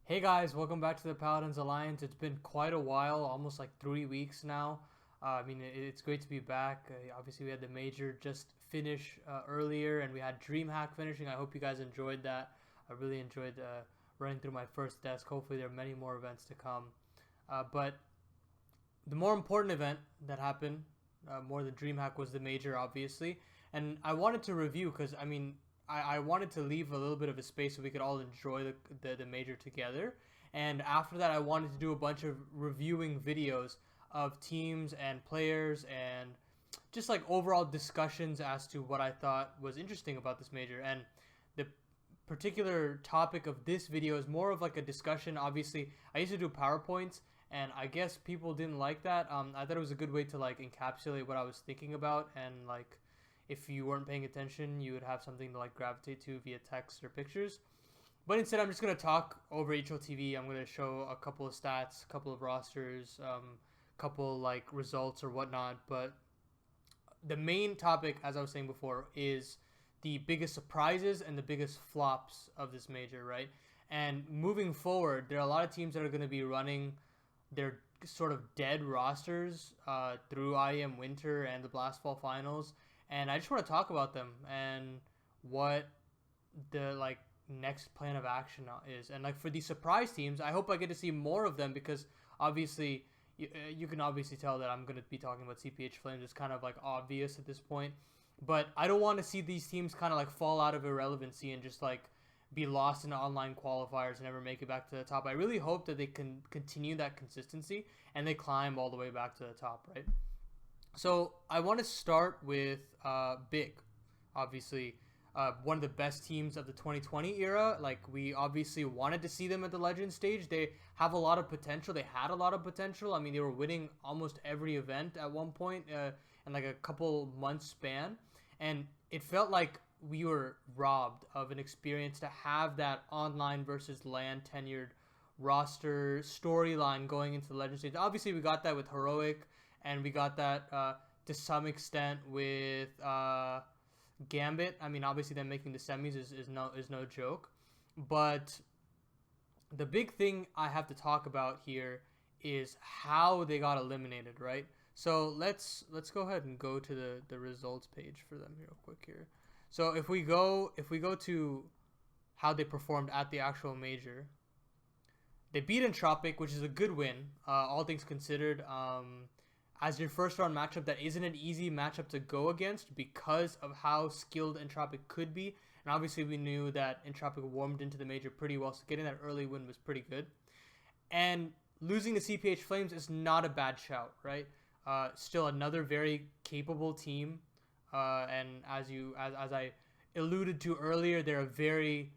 Hey guys, welcome back to the Paladins Alliance. It's been quite a while, almost like 3 weeks now. It's great to be back. Obviously, we had the major just finish earlier, and we had DreamHack finishing. I hope you guys enjoyed that. I really enjoyed running through my first desk. Hopefully, there are many more events to come. But the more important event that happened, more than DreamHack, was the major, obviously. And I wanted to review because I wanted to leave a little bit of a space so we could all enjoy the major together. And after that, I wanted to do a bunch of reviewing videos of teams and players and just like overall discussions as to what I thought was interesting about this major. And the particular topic of this video is more of like a discussion. Obviously, I used to do PowerPoints, and I guess people didn't like that. I thought it was a good way to like encapsulate what I was thinking about, and like if you weren't paying attention, you would have something to like gravitate to via text or pictures. But instead, I'm just gonna talk over HLTV. I'm gonna show a couple of stats, a couple of rosters, couple like results or whatnot. But the main topic, as I was saying before, is the biggest surprises and the biggest flops of this major, right? And moving forward, there are a lot of teams that are going to be running their sort of dead rosters through IEM Winter and the Blast Fall Finals, and I just want to talk about them and what the like next plan of action is. And like for these surprise teams, I hope I get to see more of them because obviously you can obviously tell that I'm going to be talking about CPH Flames. It's kind of like obvious at this point. But I don't want to see these teams kind of like fall out of irrelevancy and just like be lost in online qualifiers and never make it back to the top. I really hope that they can continue that consistency and they climb all the way back to the top, right? So I want to start with Big, obviously one of the best teams of the 2020 era. Like we obviously wanted to see them at the Legend stage. They have a lot of potential. They had a lot of potential. I mean, they were winning almost every event at one point in like a couple months span, and it felt like we were robbed of an experience to have that online versus LAN tenured roster storyline going into the Legend stage. Obviously, we got that with Heroic, and we got that to some extent with Gambit. I mean, obviously, them making the semis is no joke, but the big thing I have to talk about here is how they got eliminated, right? So let's go ahead and go to the results page for them real quick here. So if we go to how they performed at the actual major, they beat Entropic, which is a good win, all things considered. As your first round matchup, that isn't an easy matchup to go against because of how skilled Entropic could be. And obviously, we knew that Entropic warmed into the major pretty well, so getting that early win was pretty good. And losing to CPH Flames is not a bad shout, right? Still another very capable team, and as I alluded to earlier, they're a very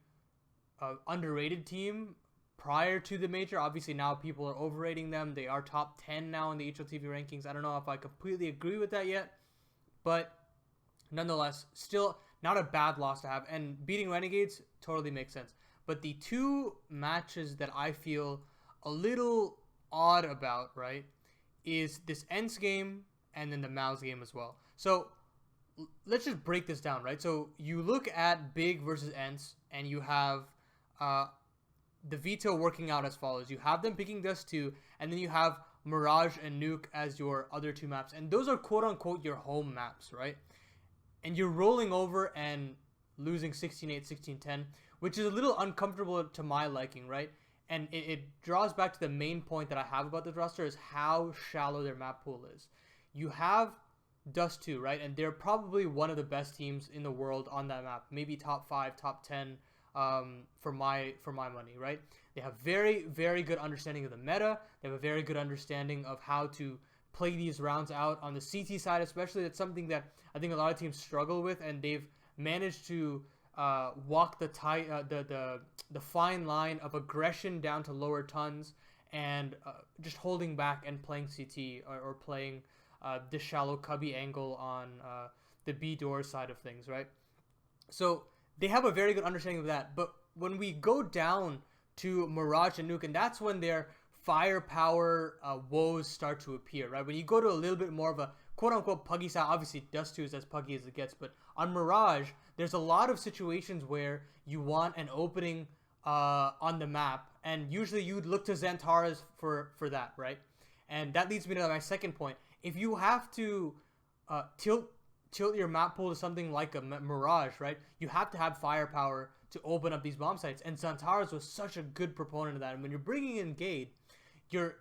underrated team prior to the major. Obviously, now people are overrating them. They are top 10 now in the HLTV rankings. I don't know if I completely agree with that yet, but nonetheless, still not a bad loss to have. And beating Renegades totally makes sense. But the two matches that I feel a little odd about, right, is this Ents game and then the Mouse game as well. So let's just break this down, right? So you look at Big versus Ents, and you have the veto working out as follows. You have them picking Dust 2, and then you have Mirage and Nuke as your other two maps. And those are quote-unquote your home maps, right? And you're rolling over and losing 16-8, 16-10, which is a little uncomfortable to my liking, right? And it draws back to the main point that I have about this roster is how shallow their map pool is. You have Dust 2, right? And they're probably one of the best teams in the world on that map. Maybe top 5, top 10 for my money, right? They have very, very good understanding of the meta. They have a very good understanding of how to play these rounds out on the CT side, especially. That's something that I think a lot of teams struggle with, and they've managed to walk the fine line of aggression down to lower tons and just holding back and playing CT or playing this shallow cubby angle on the B door side of things, right? So they have a very good understanding of that. But when we go down to Mirage and Nuke, and that's when their firepower woes start to appear, right? When you go to a little bit more of a quote-unquote puggy style, obviously Dust 2 is as puggy as it gets, but on Mirage, there's a lot of situations where you want an opening on the map, and usually you'd look to Xantaras for that, right? And that leads me to my second point. If you have to tilt your map pool to something like a Mirage, right? You have to have firepower to open up these bomb sites, and Xantaras was such a good proponent of that. And when you're bringing in Gade, you're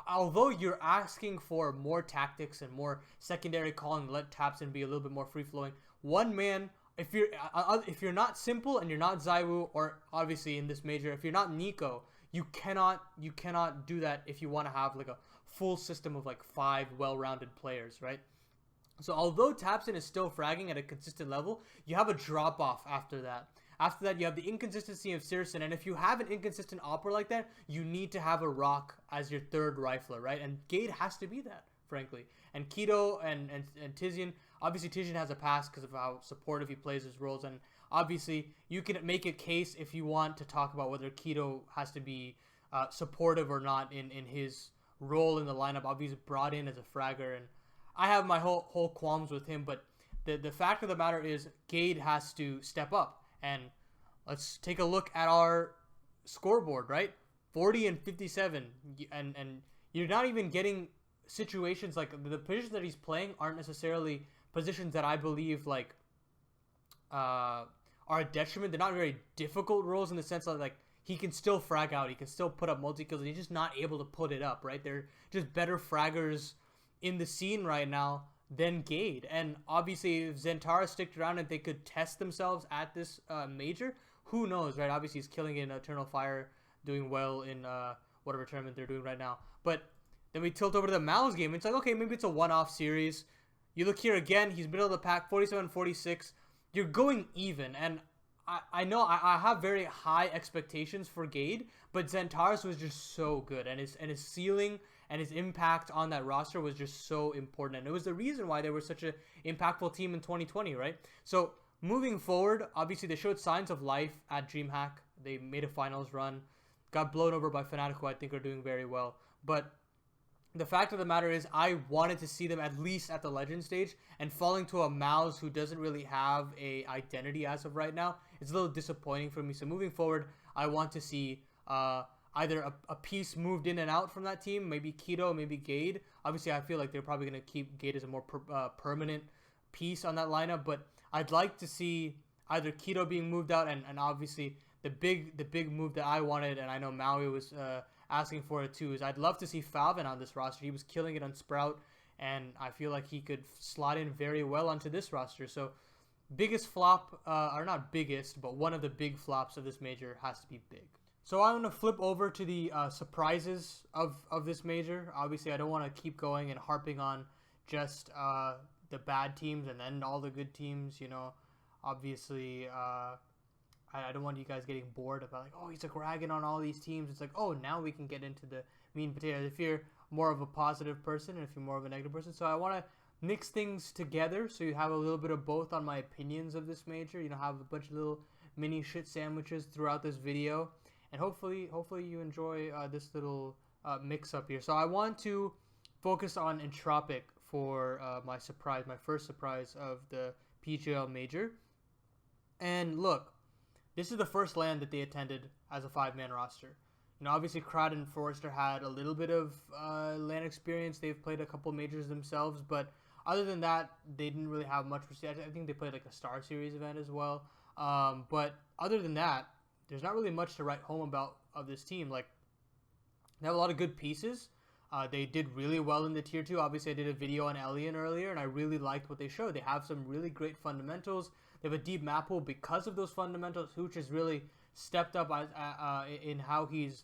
although you're asking for more tactics and more secondary calling, let Tapson be a little bit more free flowing. One man, if you're not Simple and you're not Zaiwu, or obviously in this major, if you're not Nico, you cannot do that if you want to have like a full system of like 5 well-rounded players, right? So although Tapson is still fragging at a consistent level, you have a drop off after that. After that, you have the inconsistency of Searson, and if you have an inconsistent opera like that, you need to have a Rock as your third rifler, right? And Gade has to be that, frankly. And Keto and Tizian, obviously Tizian has a pass because of how supportive he plays his roles, and obviously you can make a case if you want to talk about whether Keto has to be supportive or not in his role in the lineup. Obviously brought in as a fragger, and I have my whole qualms with him, but the fact of the matter is Gade has to step up. And let's take a look at our scoreboard, right? 40 and 57. And you're not even getting situations like the positions that he's playing aren't necessarily positions that I believe like are a detriment. They're not very difficult roles in the sense that like he can still frag out. He can still put up multi-kills. He's just not able to put it up, right? They're just better fraggers in the scene right now than Gade. And obviously if Xantara sticked around and they could test themselves at this major, who knows, right? Obviously he's killing in Eternal Fire, doing well in whatever tournament they're doing right now. But then we tilt over to the Mouse game. It's like, okay, maybe it's a one-off series. You look here again, he's middle of the pack, 47-46. You're going even, and I know I have very high expectations for Gade, but Xantaras was just so good, and his ceiling and his impact on that roster was just so important. And it was the reason why they were such an impactful team in 2020, right? So moving forward, obviously they showed signs of life at DreamHack. They made a finals run, got blown over by Fnatic, who I think are doing very well. But the fact of the matter is I wanted to see them at least at the Legend stage, and falling to a Mouse who doesn't really have a identity as of right now, it's a little disappointing for me. So moving forward, I want to see either a piece moved in and out from that team, maybe Keto, maybe Gade. Obviously, I feel like they're probably going to keep Gade as a more permanent piece on that lineup, but I'd like to see either Keto being moved out, and obviously the big move that I wanted, and I know Maui was asking for it too, is I'd love to see Falvin on this roster. He was killing it on Sprout, and I feel like he could slot in very well onto this roster. So biggest flop, or not biggest, but one of the big flops of this major has to be Big. So I'm going to flip over to the surprises of this major. Obviously, I don't want to keep going and harping on just the bad teams and then all the good teams, you know. Obviously, I don't want you guys getting bored about like, oh, he's like ragging on all these teams. It's like, oh, now we can get into the meat and potatoes. If you're more of a positive person and if you're more of a negative person. So I want to mix things together so you have a little bit of both on my opinions of this major. You know, have a bunch of little mini shit sandwiches throughout this video. And hopefully you enjoy this little mix-up here. So I want to focus on Entropic for my first surprise of the PGL Major. And look, this is the first LAN that they attended as a 5-man roster. You know, obviously Crowd and Forrester had a little bit of LAN experience. They've played a couple majors themselves, but other than that, they didn't really have much. I think they played like a Star Series event as well. But other than that, there's not really much to write home about of this team. Like, they have a lot of good pieces. They did really well in the Tier 2. Obviously, I did a video on Elian earlier, and I really liked what they showed. They have some really great fundamentals. They have a deep map pool because of those fundamentals. Hooch has really stepped up in how he's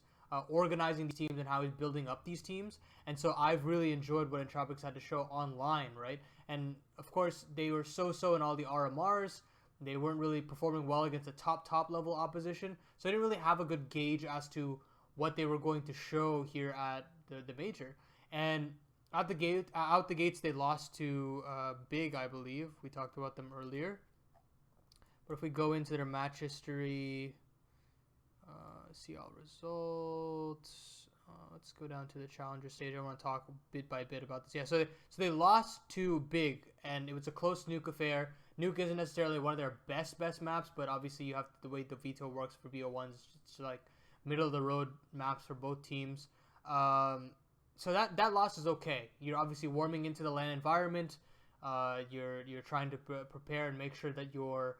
organizing these teams and how he's building up these teams. And so I've really enjoyed what Entropics had to show online, right? And, of course, they were so-so in all the RMRs. They weren't really performing well against the top level opposition, so I didn't really have a good gauge as to what they were going to show here at the major. And out the gates, they lost to Big, I believe. We talked about them earlier. But if we go into their match history, see all results. Let's let's go down to the challenger stage. I want to talk bit by bit about this. Yeah, so they lost to Big, and it was a close Nuke affair. Nuke isn't necessarily one of their best maps, but obviously you have the way the veto works for BO1s. It's like middle of the road maps for both teams. So that loss is okay. You're obviously warming into the LAN environment. You're trying to prepare and make sure that your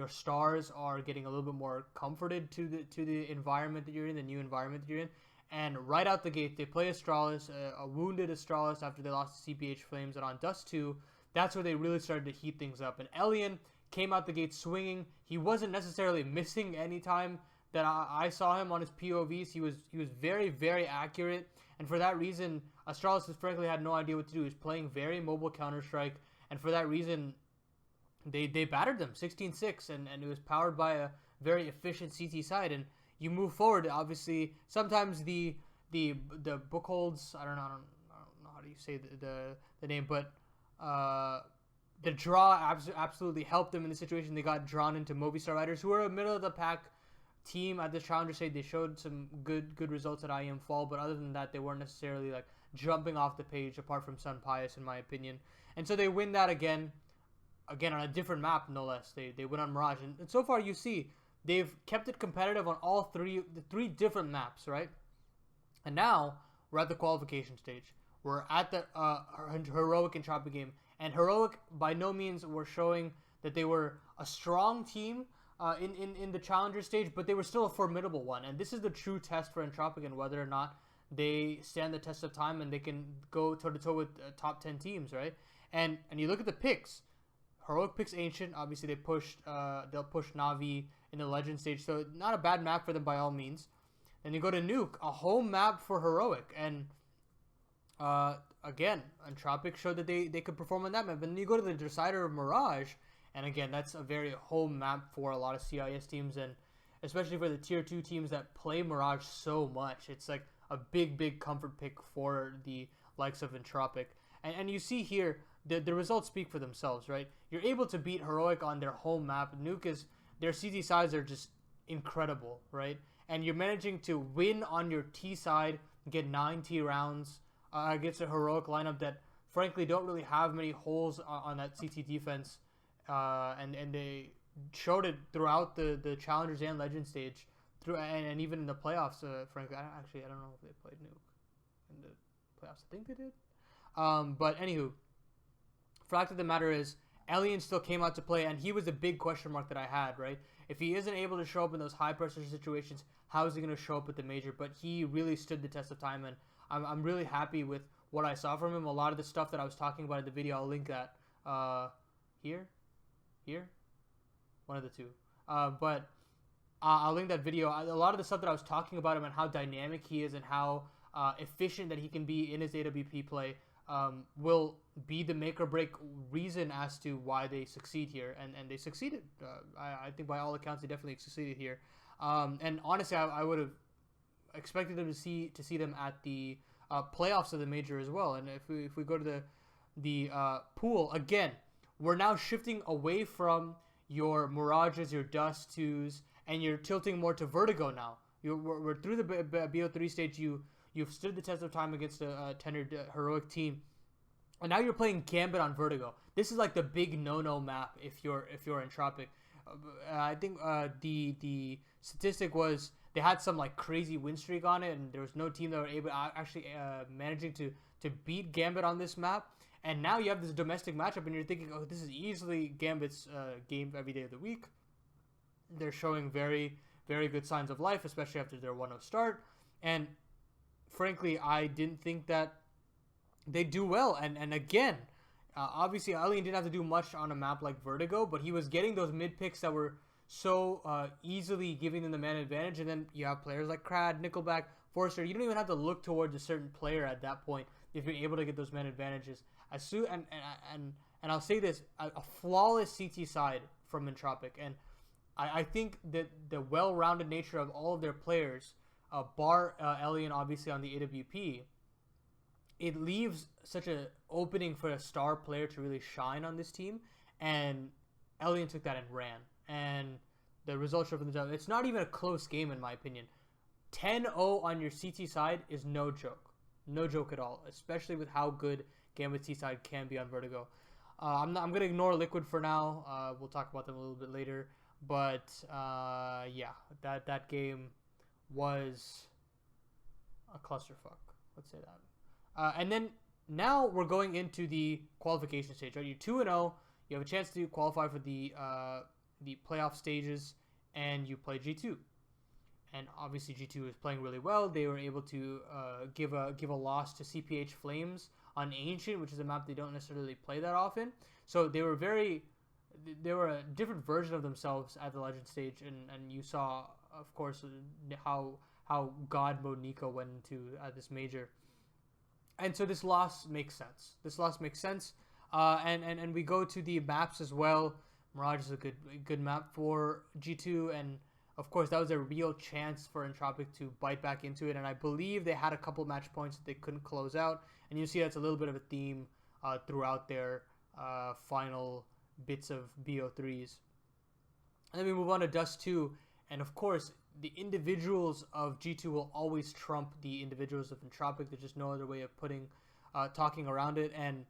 stars are getting a little bit more comforted to the environment that you're in, the new environment that you're in. And right out the gate, they play Astralis, a wounded Astralis after they lost to CPH Flames, and on Dust 2, that's where they really started to heat things up. And Elian came out the gate swinging. He wasn't necessarily missing any time that I saw him on his POVs. He was very, very accurate, and for that reason, Astralis frankly had no idea what to do. He was playing very mobile Counter-Strike, and for that reason, they battered them 16-6, and it was powered by a very efficient CT side. And you move forward. Obviously, sometimes the book holds. I don't know how do you say the name, but the draw absolutely helped them in the situation. They got drawn into Movistar Riders, who were a middle of the pack team at the challenger stage. They showed some good results at IEM Fall, but other than that, they weren't necessarily like jumping off the page, apart from Sun Pius, in my opinion. And so they win that again on a different map, no less. They win on Mirage, and so far you see they've kept it competitive on all the three different maps, right? And now we're at the qualification stage. We're at the Heroic and Entropic game, and Heroic by no means were showing that they were a strong team in the challenger stage, but they were still a formidable one. And this is the true test for Entropic, and whether or not they stand the test of time and they can go toe to toe with top 10 teams, right? And you look at the picks. Heroic picks Ancient. Obviously, they'll push Na'Vi in the Legend stage, so not a bad map for them by all means. Then you go to Nuke, a home map for Heroic, and again, Entropic showed that they could perform on that map. And then you go to the Decider of Mirage, and again, that's a very home map for a lot of CIS teams, and especially for the tier 2 teams that play Mirage so much. It's like a big comfort pick for the likes of Entropic. And you see here, the results speak for themselves, right? You're able to beat Heroic on their home map. Nuke their CT sides are just incredible, right? And you're managing to win on your T side, get 9 T rounds against a Heroic lineup that frankly don't really have many holes on that CT defense. And they showed it throughout the Challengers and Legend stage, and even in the playoffs. Frankly, I don't know if they played Nuke in the playoffs. I think they did. But anywho, fact of the matter is, Elian still came out to play, and he was a big question mark that I had, right? If he isn't able to show up in those high pressure situations, how is he going to show up at the major? But he really stood the test of time, and I'm really happy with what I saw from him. A lot of the stuff that I was talking about in the video, I'll link that here, one of the two. But I'll link that video. A lot of the stuff that I was talking about him and how dynamic he is and how efficient that he can be in his AWP play will be the make or break reason as to why they succeed here, and they succeeded. I think by all accounts they definitely succeeded here. And honestly, I would have expected them to see them at the playoffs of the major as well. And if we go to the pool again, we're now shifting away from your Mirages, your Dust 2s, and you're tilting more to Vertigo now. We're through the BO3 stage. You've stood the test of time against a tenured Heroic team, and now you're playing Gambit on Vertigo. This is like the big no-no map if you're Entropic. I think the statistic was they had some like crazy win streak on it, and there was no team that were able actually managing to beat Gambit on this map. And now you have this domestic matchup, and you're thinking, oh, this is easily Gambit's game every day of the week. They're showing very, very good signs of life, especially after their 1-0 start. And frankly, I didn't think that they do well. And again, obviously, Elian didn't have to do much on a map like Vertigo, but he was getting those mid picks that were so easily giving them the man advantage. And then you have players like Crad, Nickelback, Forrester. You don't even have to look towards a certain player at that point if you're able to get those man advantages. And I'll say this, a flawless CT side from Entropic. And I think that the well-rounded nature of all of their players, bar Elian obviously on the AWP, it leaves such an opening for a star player to really shine on this team. And Elian took that and ran. And the results show for themselves. It's not even a close game in my opinion. 10-0 on your CT side is no joke. No joke at all, especially with how good Gambit T side can be on Vertigo. I'm going to ignore Liquid for now. We'll talk about them a little bit later. But yeah, that game was a clusterfuck. Let's say that. And then now we're going into the qualification stage. Right? You're 2-0. You have a chance to qualify for the playoff stages, and you play G2. And obviously G2 is playing really well. They were able to give a loss to CPH Flames on Ancient, which is a map they don't necessarily play that often. So they were a different version of themselves at the Legend stage, and you saw, of course, how God mode Nico went into this major. And so this loss makes sense. And we go to the maps as well. Mirage is a good map for G2, and of course that was a real chance for Entropic to bite back into it. And I believe they had a couple match points that they couldn't close out, and you see that's a little bit of a theme throughout their final bits of BO3s. And then we move on to Dust 2, and of course the individuals of G2 will always trump the individuals of Entropic. There's just no other way of talking around it. And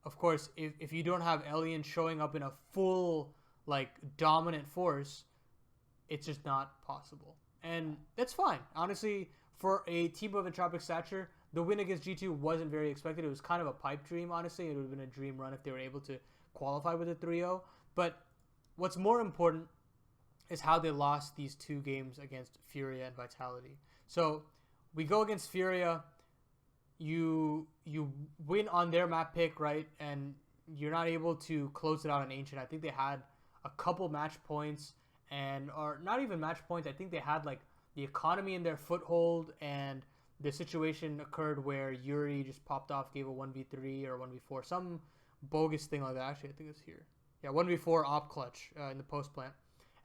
of course, if you don't have Alien showing up in a full, like, dominant force, it's just not possible. And that's fine. Honestly, for a team of Entropic stature, the win against G2 wasn't very expected. It was kind of a pipe dream, honestly. It would have been a dream run if they were able to qualify with a 3-0. But what's more important is how they lost these two games against Furia and Vitality. So we go against Furia. You win on their map pick, right? And you're not able to close it out on Ancient. I think they had a couple match points, or not even match points. I think they had like the economy in their foothold, and the situation occurred where Yuri just popped off, gave a 1v3 or 1v4, some bogus thing like that. Actually, I think it's here. Yeah, 1v4 op clutch in the post plant.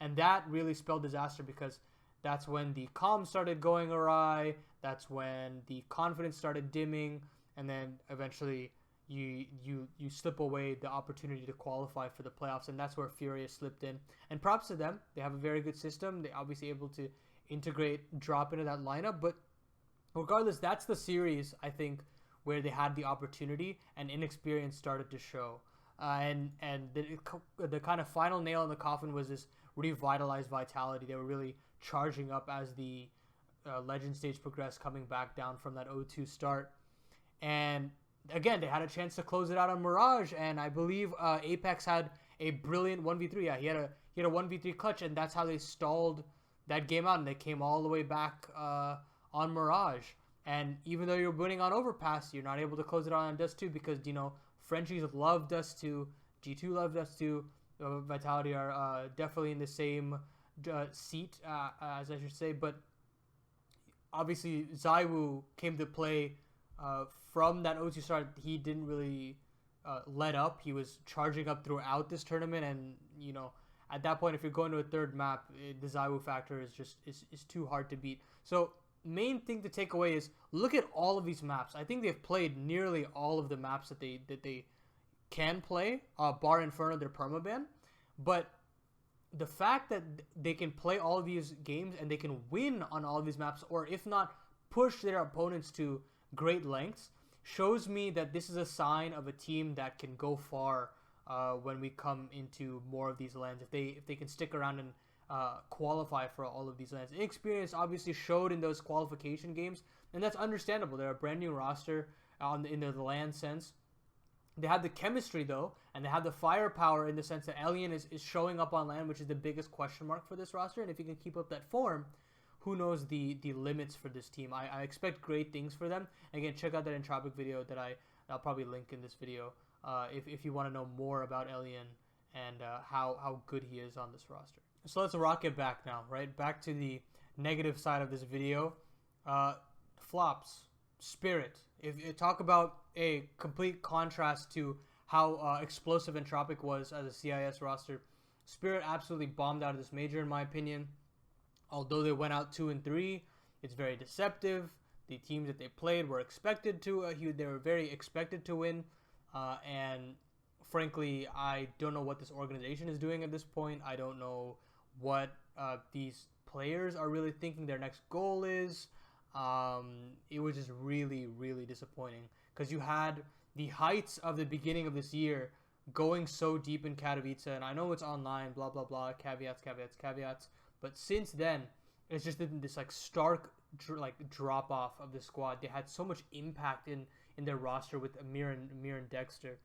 And that really spelled disaster, because that's when the comms started going awry. That's when the confidence started dimming, and then eventually you slip away the opportunity to qualify for the playoffs, and that's where Furia slipped in. And props to them. They have a very good system. They obviously able to drop into that lineup. But regardless, that's the series, I think, where they had the opportunity and inexperience started to show. And the kind of final nail in the coffin was this revitalized Vitality. They were really charging up as the Legend stage progressed, coming back down from that 0-2 start. And again, they had a chance to close it out on Mirage, and I believe Apex had a brilliant 1v3. Yeah, he had a 1v3 clutch, and that's how they stalled that game out, and they came all the way back on Mirage. And even though you're winning on Overpass, you're not able to close it out on Dust 2, because, Frenchies love Dust 2, G2 love Dust 2, Vitality are definitely in the same seat, as I should say. But obviously, Zaiwu came to play from that 0-2 start. He didn't really let up. He was charging up throughout this tournament, and at that point, if you're going to a third map, the Zaiwu factor is too hard to beat. So main thing to take away is look at all of these maps. I think they've played nearly all of the maps that they can play, bar Inferno, their permaban. But the fact that they can play all of these games and they can win on all of these maps, or if not, push their opponents to great lengths, shows me that this is a sign of a team that can go far when we come into more of these lands. If they can stick around and qualify for all of these lands. Inexperience obviously showed in those qualification games, and that's understandable. They're a brand new roster in the land sense. They have the chemistry, though, and they have the firepower in the sense that Alien is showing up on land, which is the biggest question mark for this roster. And if you can keep up that form, who knows the limits for this team. I expect great things for them. Again, check out that Entropic video that I'll probably link in this video if you want to know more about Alien and how good he is on this roster. So let's rock it back now, right? Back to the negative side of this video. Flops. Spirit. If you talk about a complete contrast to how explosive Entropic was as a CIS roster, Spirit absolutely bombed out of this major, in my opinion. Although they went out 2-3, it's very deceptive. The teams that they played were expected to. They were very expected to win, and frankly, I don't know what this organization is doing at this point. I don't know what these players are really thinking their next goal is. It was just really, really disappointing because you had the heights of the beginning of this year going so deep in Katowice, and I know it's online, blah blah blah, caveats, caveats, caveats, but since then it's just been this like stark drop off of the squad. They had so much impact in their roster with Amir and Dexter,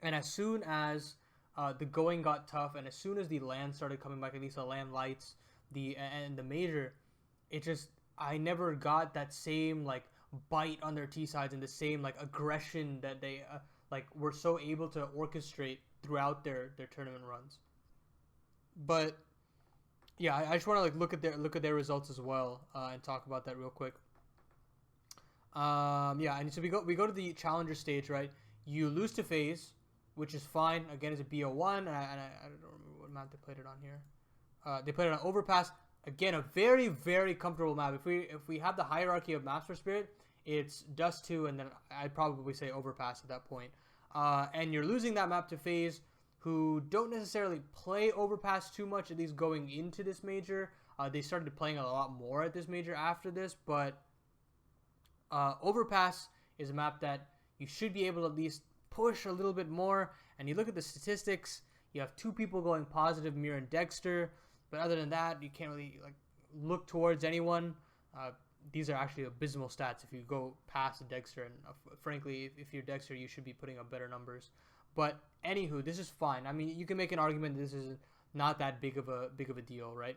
and as soon as the going got tough, and as soon as the land started coming back, at least the land lights, and the major, it just I never got that same like bite on their T sides and the same like aggression that they like were so able to orchestrate throughout their tournament runs. But yeah, I just want to like look at their results as well and talk about that real quick. Yeah, and so we go to the challenger stage, right? You lose to FaZe, which is fine. Again, it's a BO1, and I don't remember what map they played it on here. They played it on Overpass. Again, a very, very comfortable map. If we have the hierarchy of maps for Spirit, it's Dust 2, and then I'd probably say Overpass at that point. And you're losing that map to FaZe, who don't necessarily play Overpass too much, at least going into this major. They started playing a lot more at this major after this, but Overpass is a map that you should be able to at least push a little bit more. And you look at the statistics, you have 2 people going positive, Mir and Dexter, but other than that, you can't really like look towards anyone. These are actually abysmal stats if you go past Dexter, and frankly, if you're Dexter, you should be putting up better numbers. But anywho, this is fine. I mean, you can make an argument that this is not that big of a deal, right?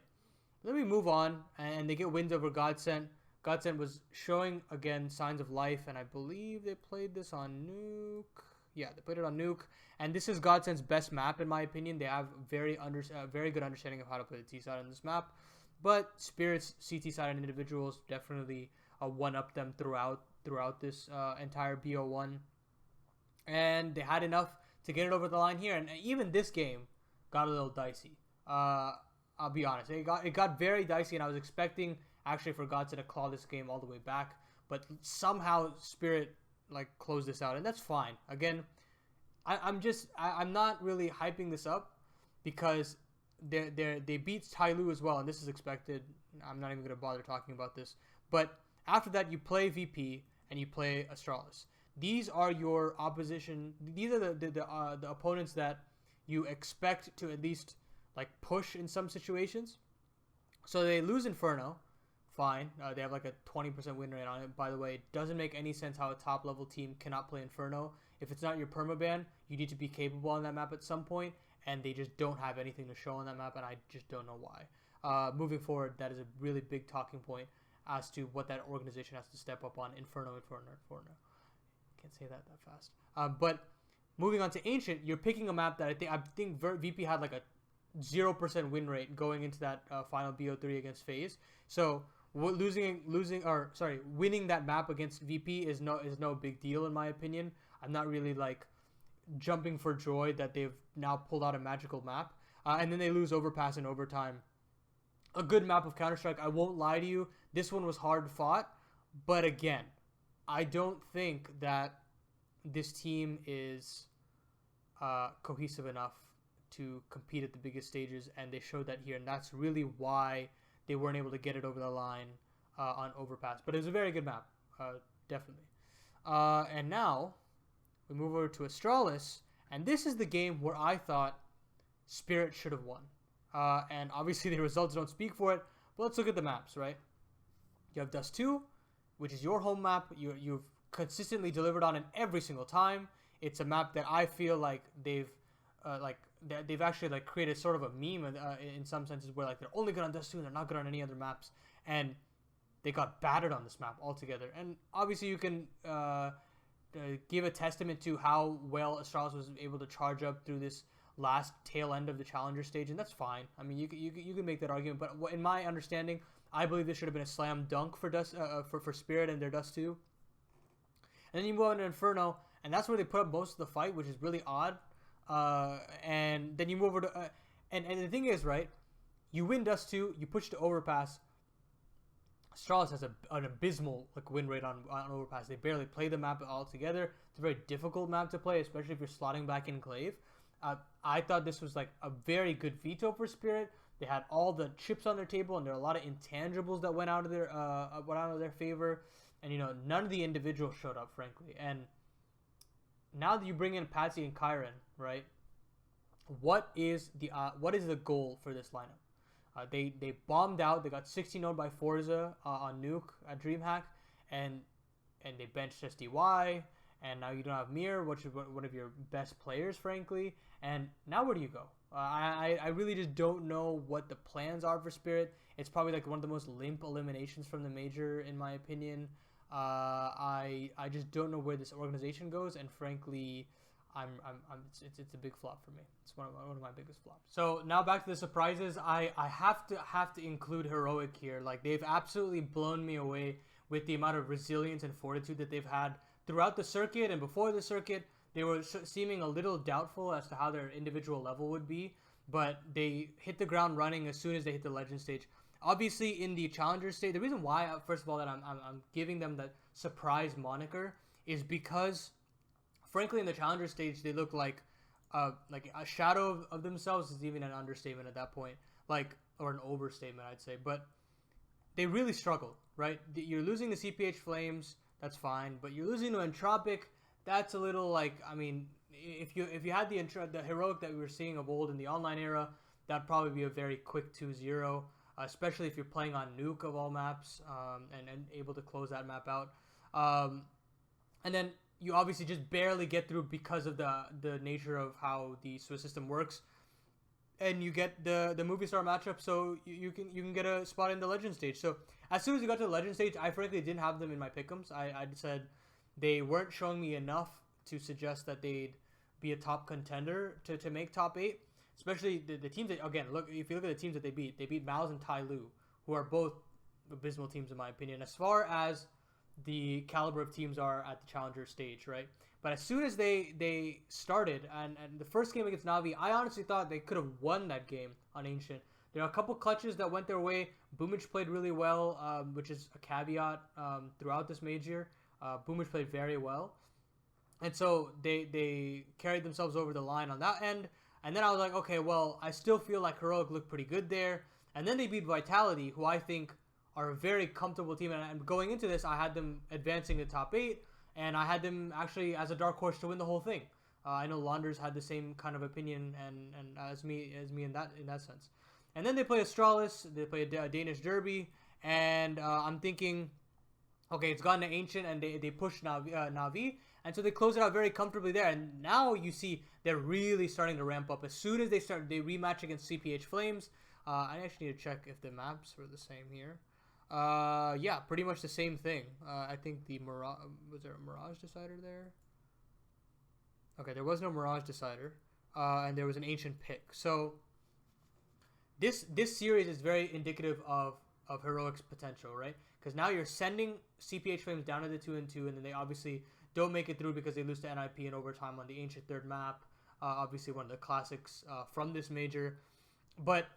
Then we move on, and they get wins over Godsent. Godsent was showing again signs of life, and I believe they played this on Nuke. Yeah, they played it on Nuke, and this is Godsent's best map in my opinion. They have very good understanding of how to play the T side on this map. But Spirit's CT side and individuals definitely one-up them throughout this entire BO1. And they had enough to get it over the line here. And even this game got a little dicey. I'll be honest. It got very dicey, and I was expecting actually for Godsent to claw this game all the way back. But somehow Spirit like closed this out, and that's fine. Again, I'm not really hyping this up because they beat Tyloo as well, and this is expected. I'm not even going to bother talking about this. But after that, you play VP and you play Astralis. These are your opposition. These are the opponents that you expect to at least like push in some situations. So they lose Inferno. Fine. They have like a 20% win rate on it. By the way, it doesn't make any sense how a top level team cannot play Inferno. If it's not your permaban, you need to be capable on that map at some point, and they just don't have anything to show on that map, and I just don't know why. Moving forward, that is a really big talking point as to what that organization has to step up on. Inferno. Can't say that fast. But moving on to Ancient, you're picking a map that I think VP had like a 0% win rate going into that final BO3 against FaZe. So winning that map against VP is no big deal in my opinion. I'm not really like jumping for joy that they've now pulled out a magical map. And then they lose Overpass in overtime. A good map of Counter-Strike, I won't lie to you. This one was hard fought. But again, I don't think that this team is cohesive enough to compete at the biggest stages, and they showed that here. And that's really why they weren't able to get it over the line on Overpass. But it was a very good map, definitely. And now we move over to Astralis, and this is the game where I thought Spirit should have won. And obviously the results don't speak for it, but let's look at the maps, right? You have Dust 2, which is your home map. You've consistently delivered on it every single time. It's a map that I feel like they've actually like created sort of a meme in some senses where like they're only good on Dust 2 and they're not good on any other maps, and they got battered on this map altogether. And obviously you can give a testament to how well Astralis was able to charge up through this last tail end of the challenger stage, and that's fine. I mean, you can make that argument, but in my understanding, I believe this should have been a slam dunk for for Spirit and their Dust 2. And then you move on to Inferno, and that's where they put up most of the fight, which is really odd. And then you move over to and the thing is, right, you win Dust 2, you push to Overpass. Astralis has an abysmal like win rate on Overpass. They barely play the map altogether. It's a very difficult map to play, especially if you're slotting back Enclave. I thought this was like a very good veto for Spirit, They had all the chips on their table, and there are a lot of intangibles that went out of their favor. And none of the individuals showed up, frankly. And now that you bring in Patsy and Kyron, right? What is the goal for this lineup? They bombed out. They got 16-0 by Forza on Nuke at DreamHack, and they benched SDY. And now you don't have Mir, which is one of your best players, frankly. And now where do you go? I really just don't know what the plans are for Spirit. It's probably like one of the most limp eliminations from the major, in my opinion. I just don't know where this organization goes, and frankly, it's a big flop for me. It's one of my biggest flops. So now back to the surprises. I have to include Heroic here. Like, they've absolutely blown me away with the amount of resilience and fortitude that they've had throughout the circuit and before the circuit. They were seeming a little doubtful as to how their individual level would be, but they hit the ground running as soon as they hit the Legend stage. Obviously, in the Challenger stage, the reason why, first of all, that I'm giving them that surprise moniker is because, frankly, in the Challenger stage, they look like a shadow of themselves is even an understatement at that point, or an overstatement, I'd say. But they really struggled, right? You're losing the CPH Flames, that's fine, but you're losing to Entropic. That's a little if you had the Heroic that we were seeing of old in the online era, that'd probably be a very quick 2-0, especially if you're playing on Nuke of all maps, and able to close that map out. And then you obviously just barely get through because of the nature of how the Swiss system works, and you get the movie star matchup, so you can get a spot in the Legend stage. So as soon as you got to the Legend stage, I frankly didn't have them in my pick'ems. I said they weren't showing me enough to suggest that they'd be a top contender to make top 8. Especially the teams that, again, look, if you look at the teams that they beat Mouse and Tai Lu, who are both abysmal teams in my opinion, as far as the caliber of teams are at the Challenger stage, right? But as soon as they started, and the first game against Na'Vi, I honestly thought they could have won that game on Ancient. There are a couple clutches that went their way. Boomage played really well, which is a caveat throughout this major. Boomage played very well. And so they carried themselves over the line on that end. And then I was like, okay, well, I still feel like Heroic looked pretty good there. And then they beat Vitality, who I think are a very comfortable team. And going into this, I had them advancing to top 8. And I had them actually as a dark horse to win the whole thing. I know Launders had the same kind of opinion and as me in that sense. And then they play Astralis. They play a Danish Derby. And I'm thinking, okay, it's gone to Ancient, and they push Na'Vi. And so they close it out very comfortably there. And now you see they're really starting to ramp up. As soon as they rematch against CPH Flames. I actually need to check if the maps were the same here. Yeah, pretty much the same thing. I think the Mirage, was there a Mirage decider there? Okay, there was no Mirage decider. And there was an Ancient pick. So this series is very indicative of Heroic's potential, right? Because now you're sending CPH Flames down to the 2-2, and then they obviously don't make it through because they lose to NIP in overtime on the Ancient third map. Obviously one of the classics from this major. But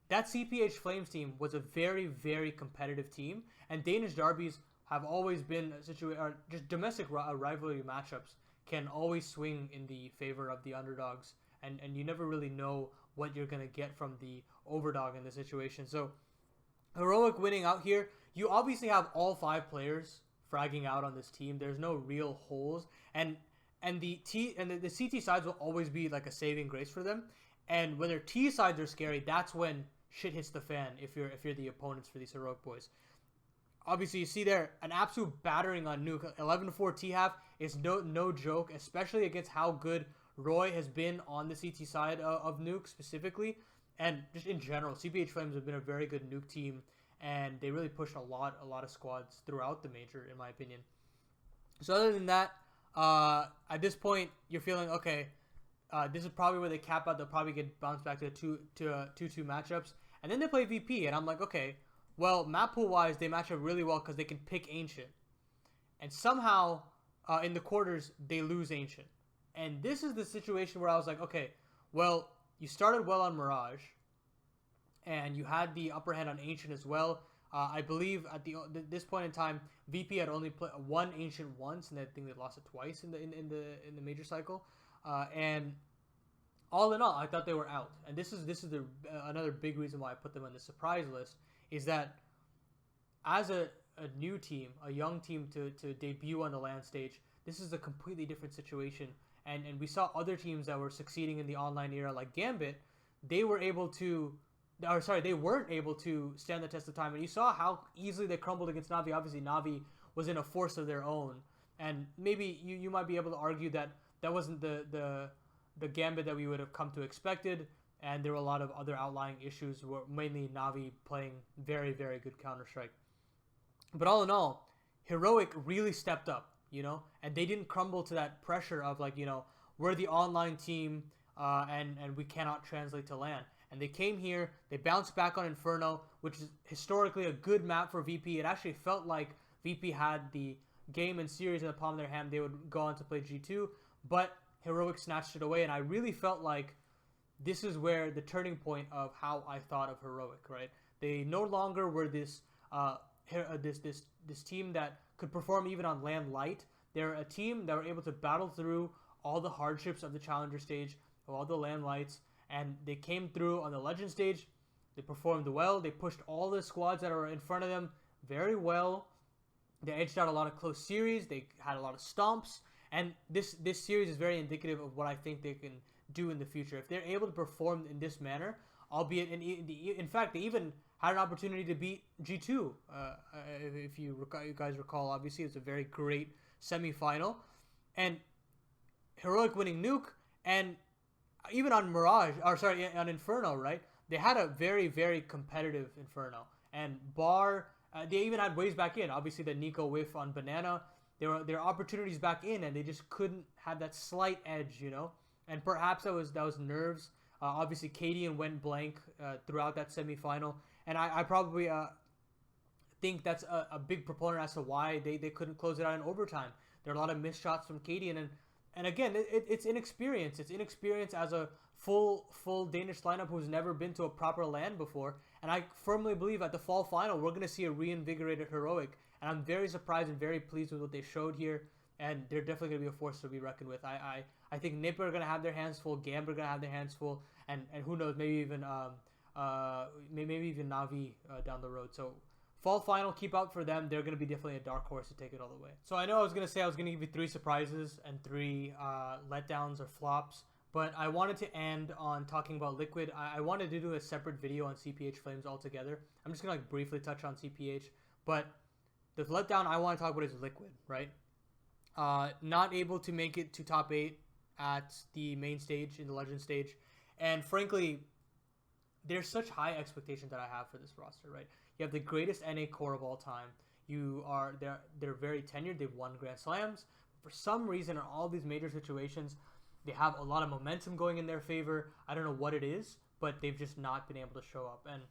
that CPH Flames team was a very, very competitive team. And Danish derbies have always been just domestic rivalry matchups can always swing in the favor of the underdogs. And you never really know what you're going to get from the overdog in the situation. So Heroic winning out here. You obviously have all 5 players fragging out on this team. There's no real holes, and the CT sides will always be like a saving grace for them. And when their T sides are scary, that's when shit hits the fan. If you're the opponents for these Heroic boys, obviously you see there an absolute battering on Nuke. 11-4 T-half is no joke, especially against how good Roy has been on the CT side of Nuke specifically, and just in general. CPH Flames have been a very good Nuke team. And they really pushed a lot of squads throughout the major, in my opinion. So other than that, at this point, you're feeling, okay, this is probably where they cap out. They'll probably get bounced back to 2-2 matchups. And then they play VP, and I'm like, okay, well, map pool-wise, they match up really well because they can pick Ancient. And somehow, in the quarters, they lose Ancient. And this is the situation where I was like, okay, well, you started well on Mirage. And you had the upper hand on Ancient as well. I believe at this point in time, VP had only played one Ancient once, and I think they lost it twice in the major cycle. And all in all, I thought they were out, and this is the another big reason why I put them on the surprise list is that as a new team, a young team to debut on the LAN stage, this is a completely different situation. And we saw other teams that were succeeding in the online era, like Gambit, they were able to, or sorry, they weren't able to stand the test of time. And you saw how easily they crumbled against Navi. Obviously, Navi was in a force of their own, and maybe you might be able to argue that that wasn't the Gambit that we would have come to expected. And there were a lot of other outlying issues, where mainly Navi playing very, very good Counter-Strike. But all in all, Heroic really stepped up, and they didn't crumble to that pressure of like, we're the online team, and we cannot translate to LAN. And they came here, they bounced back on Inferno, which is historically a good map for VP. It actually felt like VP had the game and series in the palm of their hand. They would go on to play G2, but Heroic snatched it away, and I really felt like this is where the turning point of how I thought of Heroic, right? They no longer were this this team that could perform even on LAN light. They're a team that were able to battle through all the hardships of the challenger stage, all the LAN lights, and they came through on the legend stage. They performed well. They pushed all the squads that are in front of them very well. They edged out a lot of close series. They had a lot of stomps, and this series is very indicative of what I think they can do in the future. If they're able to perform in this manner, albeit in fact they even had an opportunity to beat G2. If you guys recall, obviously it's a very great semifinal, and Heroic winning Nuke, and even on on Inferno, right? They had a very, very competitive Inferno, and Bar. They even had ways back in. Obviously, the Nico whiff on Banana. There were opportunities back in, and they just couldn't have that slight edge, And perhaps that was nerves. Obviously, Cadian went blank throughout that semifinal, and I probably think that's a big proponent as to why they couldn't close it out in overtime. There are a lot of missed shots from Cadian, and again, it's inexperience. It's inexperience as a full Danish lineup who's never been to a proper LAN before. And I firmly believe at the fall final, we're going to see a reinvigorated Heroic. And I'm very surprised and very pleased with what they showed here. And they're definitely going to be a force to be reckoned with. I think Nipper are going to have their hands full. Gambler are going to have their hands full. And who knows, maybe even Navi down the road. So fall final, keep out for them. They're going to be definitely a dark horse to take it all the way. So I know I was going to say I was going to give you 3 surprises and 3 letdowns or flops. But I wanted to end on talking about Liquid. I wanted to do a separate video on CPH Flames altogether. I'm just going to briefly touch on CPH. But the letdown I want to talk about is Liquid, right? Not able to make it to top 8 at the main stage, in the Legend stage. And frankly, there's such high expectations that I have for this roster, right? You have the greatest NA core of all time. They're very tenured. They've won Grand Slams. For some reason, in all these major situations, they have a lot of momentum going in their favor. I don't know what it is, but they've just not been able to show up. And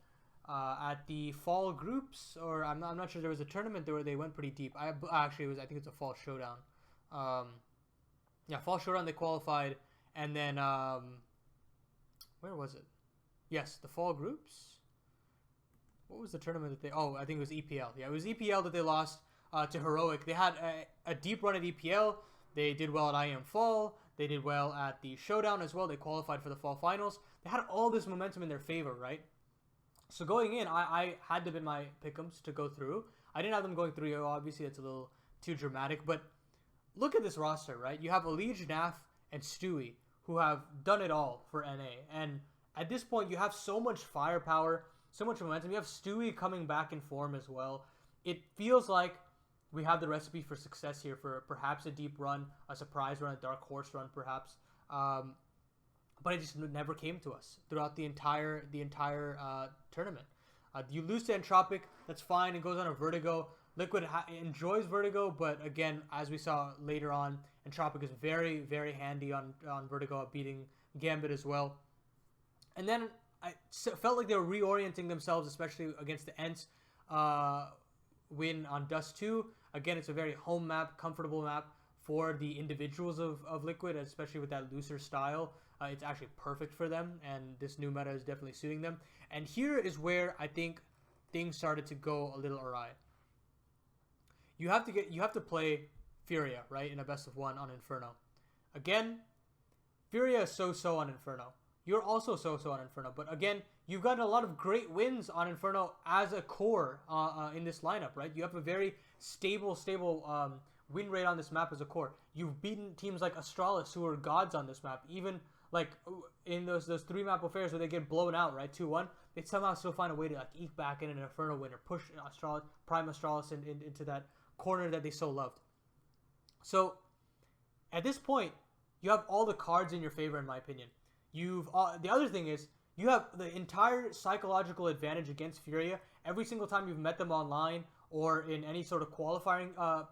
at the fall groups, or I'm not sure, there was a tournament where they went pretty deep. I think it's a fall showdown. Fall showdown they qualified, and then where was it? Yes, the fall groups. What was the tournament that they? Oh, I think it was EPL. Yeah, it was EPL that they lost to Heroic. They had a deep run at EPL. They did well at IM Fall. They did well at the Showdown as well. They qualified for the Fall Finals. They had all this momentum in their favor, right? So going in, I had to bid my pick'ems to go through. I didn't have them going 3-0. Obviously, that's a little too dramatic. But look at this roster, right? You have Alige, Naf, and Stewie, who have done it all for NA. And at this point, you have so much firepower, so much momentum. You have Stewie coming back in form as well. It feels like we have the recipe for success here, for perhaps a deep run, a surprise run, a dark horse run, perhaps. But it just never came to us throughout the entire tournament. You lose to Entropic, that's fine. It goes on a Vertigo. Liquid enjoys Vertigo, but again, as we saw later on, Entropic is very, very handy on Vertigo at beating Gambit as well. And then I felt like they were reorienting themselves, especially against the Ents win on Dust 2. Again, it's a very home map, comfortable map for the individuals of Liquid, especially with that looser style. It's actually perfect for them, and this new meta is definitely suiting them. And here is where I think things started to go a little awry. You have to play Furia, right, in a best of 1 on Inferno. Again, Furia is so-so on Inferno. You're also so-so on Inferno. But again, you've gotten a lot of great wins on Inferno as a core in this lineup, right? You have a very stable win rate on this map as a core. You've beaten teams like Astralis, who are gods on this map. Even like in those 3 map affairs where they get blown out, right, 2-1, they somehow still find a way to like eke back in an Inferno win or push Astralis, Prime Astralis into that corner that they so loved. So at this point, you have all the cards in your favor, in my opinion. The other thing is you have the entire psychological advantage against Furia every single time you've met them online or in any sort of qualifying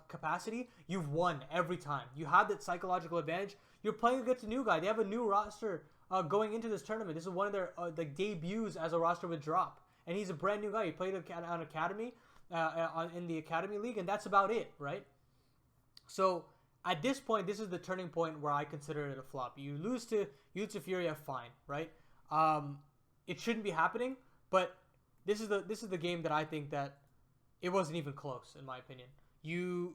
capacity. You've won every time. You have that psychological advantage. You're playing against a new guy. They have a new roster going into this tournament. This is one of their debuts as a roster with Drop, and he's a brand new guy. He played on Academy in the Academy League, and that's about it, right? So at this point, this is the turning point where I consider it a flop. You lose to Furia, fine, right? It shouldn't be happening, but this is the game that I think that it wasn't even close, in my opinion. You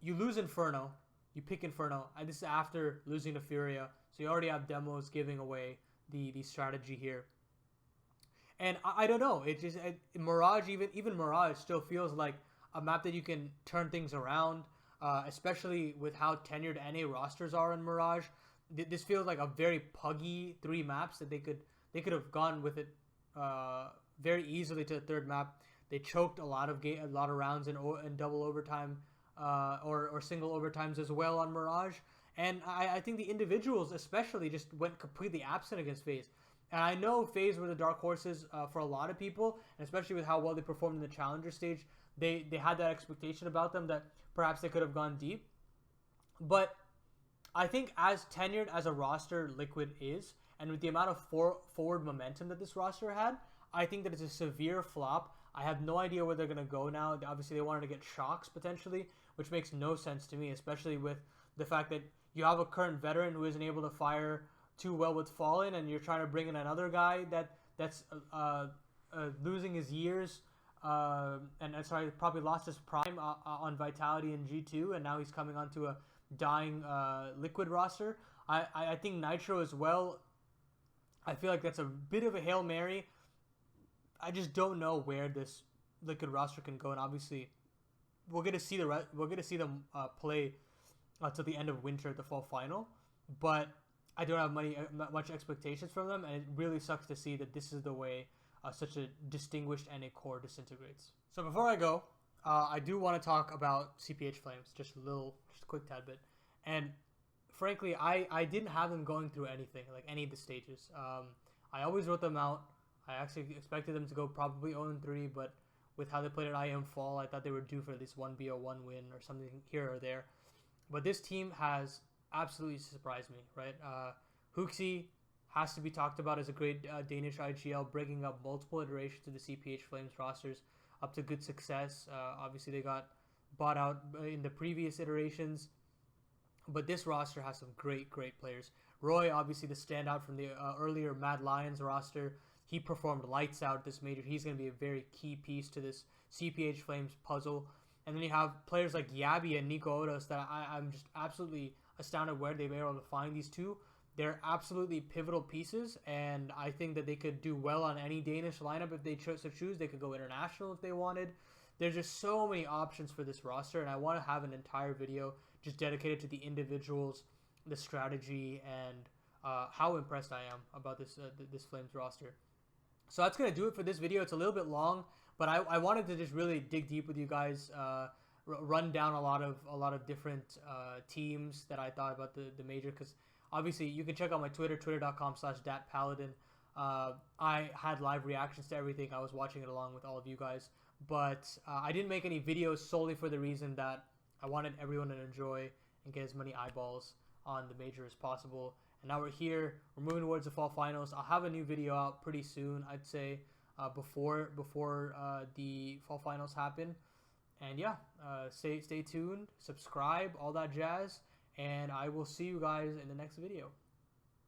lose Inferno, you pick Inferno, and this is after losing to Furia, so you already have demos giving away the strategy here. And I don't know, it just Mirage, even Mirage still feels like a map that you can turn things around. Especially with how tenured NA rosters are in Mirage, this feels like a very puggy 3 maps that they could have gone with it very easily to the 3rd map. They choked a lot of rounds in double overtime or single overtimes as well on Mirage, and I think the individuals especially just went completely absent against FaZe. And I know FaZe were the dark horses for a lot of people, and especially with how well they performed in the Challenger stage, they had that expectation about them that perhaps they could have gone deep. But I think as tenured as a roster Liquid is, and with the amount of forward momentum that this roster had, I think that it's a severe flop. I have no idea where they're going to go now. Obviously, they wanted to get Shocks potentially, which makes no sense to me, especially with the fact that you have a current veteran who isn't able to fire too well with Fallen, and you're trying to bring in another guy that's losing his years. Sorry, probably lost his prime on Vitality in G2, and now he's coming onto a dying Liquid roster. I think Nitro as well. I feel like that's a bit of a Hail Mary. I just don't know where this Liquid roster can go, and obviously, we're gonna see them play till the end of winter at the fall final. But I don't have much expectations from them, and it really sucks to see that this is the way such a distinguished NA core disintegrates. So before I go, I do want to talk about CPH Flames, just a quick tad bit. And frankly, I didn't have them going through anything, like any of the stages. I always wrote them out. I actually expected them to go probably 0-3, but with how they played at IM Fall, I thought they were due for at least one BO1 win or something here or there. But this team has absolutely surprised me, right? Hooksy has to be talked about as a great Danish IGL, breaking up multiple iterations of the CPH Flames rosters up to good success. Obviously, they got bought out in the previous iterations, but this roster has some great players. Roy, obviously the standout from the earlier Mad Lions roster, he performed lights out at this major. He's going to be a very key piece to this CPH Flames puzzle. And then you have players like Yabi and Nico Odos that I'm just absolutely astounded where they've been able to find these two. They're absolutely pivotal pieces, and I think that they could do well on any Danish lineup if they chose to choose. They could go international if they wanted. There's just so many options for this roster, and I want to have an entire video just dedicated to the individuals, the strategy, and how impressed I am about this Flames roster. So that's going to do it for this video. It's a little bit long, but I wanted to just really dig deep with you guys, run down a lot of different teams that I thought about the major, because obviously you can check out my Twitter, twitter.com/datpaladin. I had live reactions to everything. I was watching it along with all of you guys, but I didn't make any videos solely for the reason that I wanted everyone to enjoy and get as many eyeballs on the major as possible. And now we're here. We're moving towards the fall finals. I'll have a new video out pretty soon, I'd say, before the fall finals happen. And yeah, stay tuned, subscribe, all that jazz, and I will see you guys in the next video.